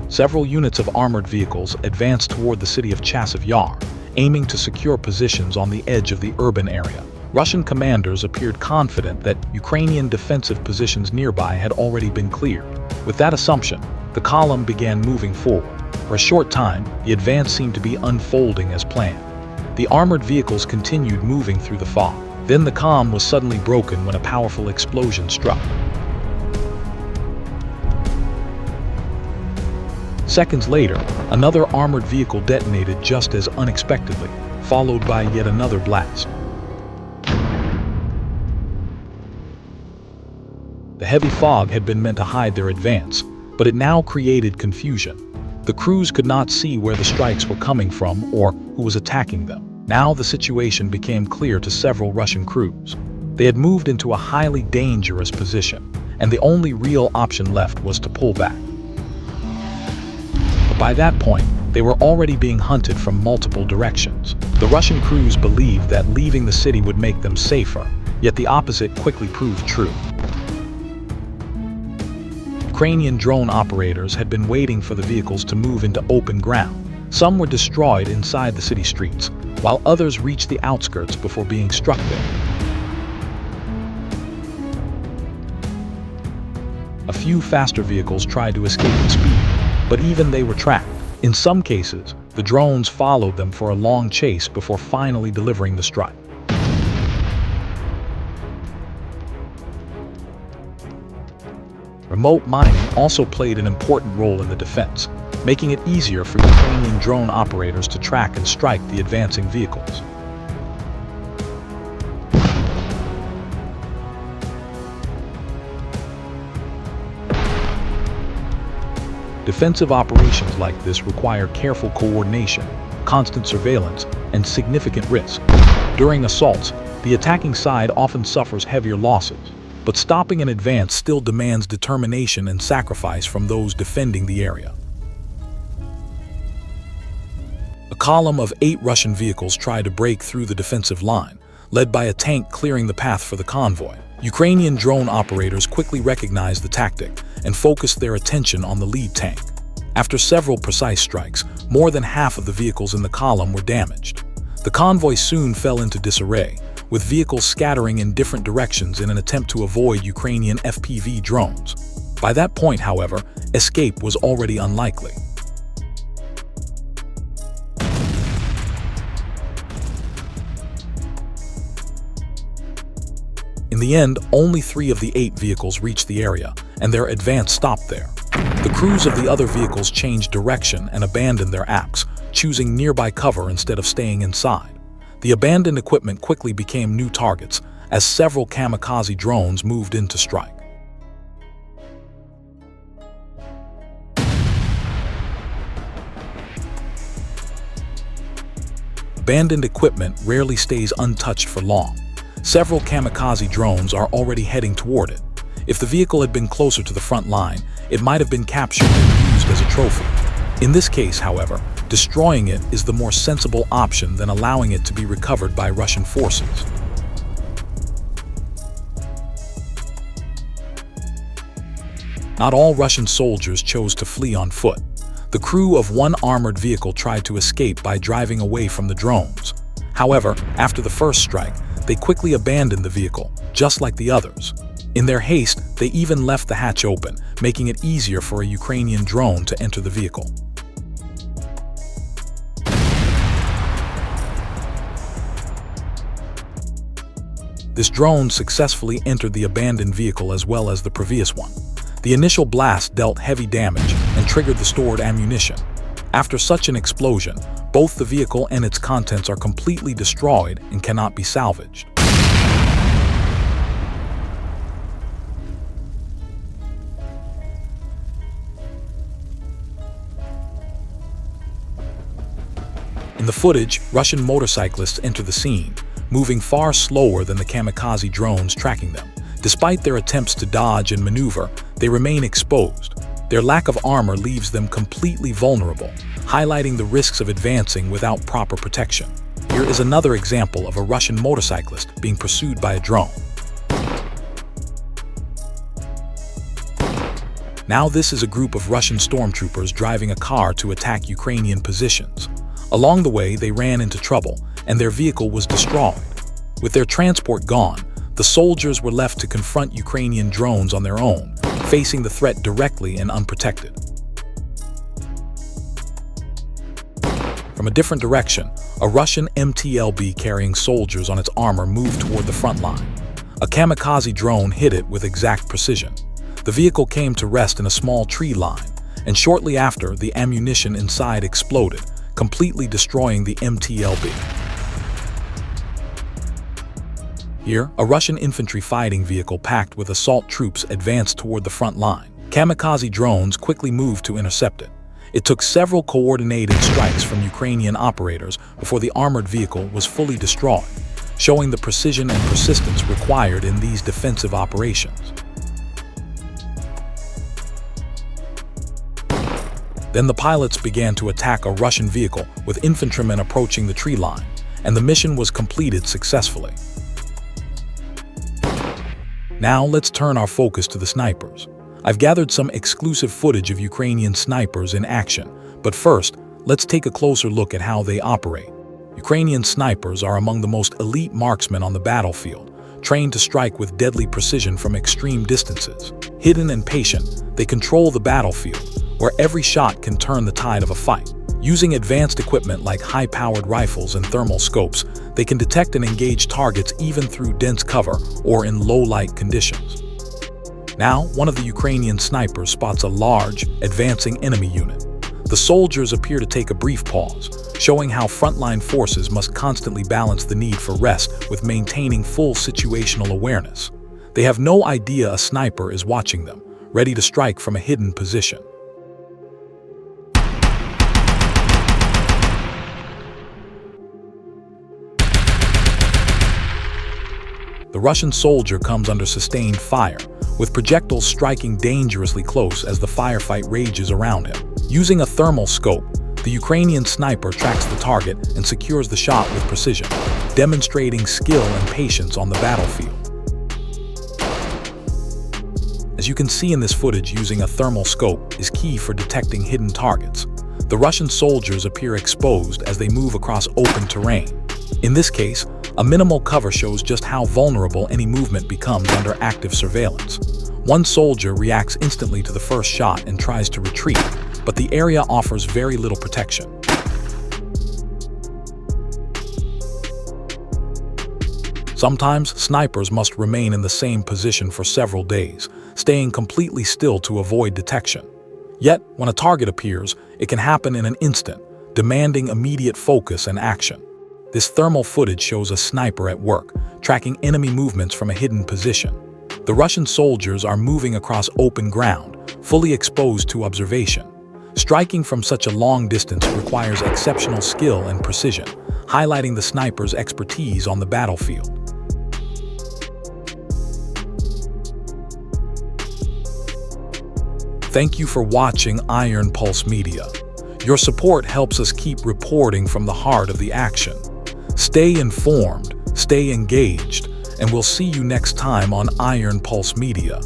several units of armored vehicles advanced toward the city of Chasiv Yar, aiming to secure positions on the edge of the urban area. Russian commanders appeared confident that Ukrainian defensive positions nearby had already been cleared. With that assumption, the column began moving forward. For a short time, the advance seemed to be unfolding as planned. The armored vehicles continued moving through the fog. Then the calm was suddenly broken when a powerful explosion struck. Seconds later, another armored vehicle detonated just as unexpectedly, followed by yet another blast. The heavy fog had been meant to hide their advance, but it now created confusion. The crews could not see where the strikes were coming from or who was attacking them. Now the situation became clear to several Russian crews. They had moved into a highly dangerous position, and the only real option left was to pull back. But by that point, they were already being hunted from multiple directions. The Russian crews believed that leaving the city would make them safer, yet the opposite quickly proved true. Ukrainian drone operators had been waiting for the vehicles to move into open ground. Some were destroyed inside the city streets, while others reached the outskirts before being struck there. A few faster vehicles tried to escape the speed, but even they were tracked. In some cases, the drones followed them for a long chase before finally delivering the strike. Remote mining also played an important role in the defense, making it easier for Ukrainian drone operators to track and strike the advancing vehicles. Defensive operations like this require careful coordination, constant surveillance, and significant risk. During assaults, the attacking side often suffers heavier losses, but stopping an advance still demands determination and sacrifice from those defending the area. A column of 8 Russian vehicles tried to break through the defensive line, led by a tank clearing the path for the convoy. Ukrainian drone operators quickly recognized the tactic and focused their attention on the lead tank. After several precise strikes, more than half of the vehicles in the column were damaged. The convoy soon fell into disarray, with vehicles scattering in different directions in an attempt to avoid Ukrainian FPV drones. By that point, however, escape was already unlikely. In the end, only 3 of the 8 vehicles reached the area, and their advance stopped there. The crews of the other vehicles changed direction and abandoned their APCs, choosing nearby cover instead of staying inside. The abandoned equipment quickly became new targets, as several kamikaze drones moved in to strike. Abandoned equipment rarely stays untouched for long. Several kamikaze drones are already heading toward it. If the vehicle had been closer to the front line, it might have been captured and used as a trophy. In this case, however, destroying it is the more sensible option than allowing it to be recovered by Russian forces. Not all Russian soldiers chose to flee on foot. The crew of one armored vehicle tried to escape by driving away from the drones. However, after the first strike, they quickly abandoned the vehicle, just like the others. In their haste, they even left the hatch open, making it easier for a Ukrainian drone to enter the vehicle. This drone successfully entered the abandoned vehicle as well as the previous one. The initial blast dealt heavy damage and triggered the stored ammunition. After such an explosion, both the vehicle and its contents are completely destroyed and cannot be salvaged. In the footage, Russian motorcyclists enter the scene, moving far slower than the kamikaze drones tracking them. Despite their attempts to dodge and maneuver, they remain exposed. Their lack of armor leaves them completely vulnerable, highlighting the risks of advancing without proper protection. Here is another example of a Russian motorcyclist being pursued by a drone. Now this is a group of Russian stormtroopers driving a car to attack Ukrainian positions. Along the way, they ran into trouble, and their vehicle was destroyed. With their transport gone, the soldiers were left to confront Ukrainian drones on their own, facing the threat directly and unprotected. From a different direction, a Russian MTLB carrying soldiers on its armor moved toward the front line. A kamikaze drone hit it with exact precision. The vehicle came to rest in a small tree line, and shortly after, the ammunition inside exploded, completely destroying the MTLB. Here, a Russian infantry fighting vehicle packed with assault troops advanced toward the front line. Kamikaze drones quickly moved to intercept it. It took several coordinated strikes from Ukrainian operators before the armored vehicle was fully destroyed, showing the precision and persistence required in these defensive operations. Then the pilots began to attack a Russian vehicle with infantrymen approaching the tree line, and the mission was completed successfully. Now let's turn our focus to the snipers. I've gathered some exclusive footage of Ukrainian snipers in action, but first, let's take a closer look at how they operate. Ukrainian snipers are among the most elite marksmen on the battlefield, trained to strike with deadly precision from extreme distances. Hidden and patient, they control the battlefield, where every shot can turn the tide of a fight. Using advanced equipment like high-powered rifles and thermal scopes, they can detect and engage targets even through dense cover or in low-light conditions. Now, one of the Ukrainian snipers spots a large, advancing enemy unit. The soldiers appear to take a brief pause, showing how frontline forces must constantly balance the need for rest with maintaining full situational awareness. They have no idea a sniper is watching them, ready to strike from a hidden position. The Russian soldier comes under sustained fire, with projectiles striking dangerously close as the firefight rages around him. Using a thermal scope, the Ukrainian sniper tracks the target and secures the shot with precision, demonstrating skill and patience on the battlefield. As you can see in this footage, using a thermal scope is key for detecting hidden targets. The Russian soldiers appear exposed as they move across open terrain. In this case, a minimal cover shows just how vulnerable any movement becomes under active surveillance. One soldier reacts instantly to the first shot and tries to retreat, but the area offers very little protection. Sometimes, snipers must remain in the same position for several days, staying completely still to avoid detection. Yet, when a target appears, it can happen in an instant, demanding immediate focus and action. This thermal footage shows a sniper at work, tracking enemy movements from a hidden position. The Russian soldiers are moving across open ground, fully exposed to observation. Striking from such a long distance requires exceptional skill and precision, highlighting the sniper's expertise on the battlefield. Thank you for watching Iron Pulse Media. Your support helps us keep reporting from the heart of the action. Stay informed, stay engaged, and we'll see you next time on Iron Pulse Media.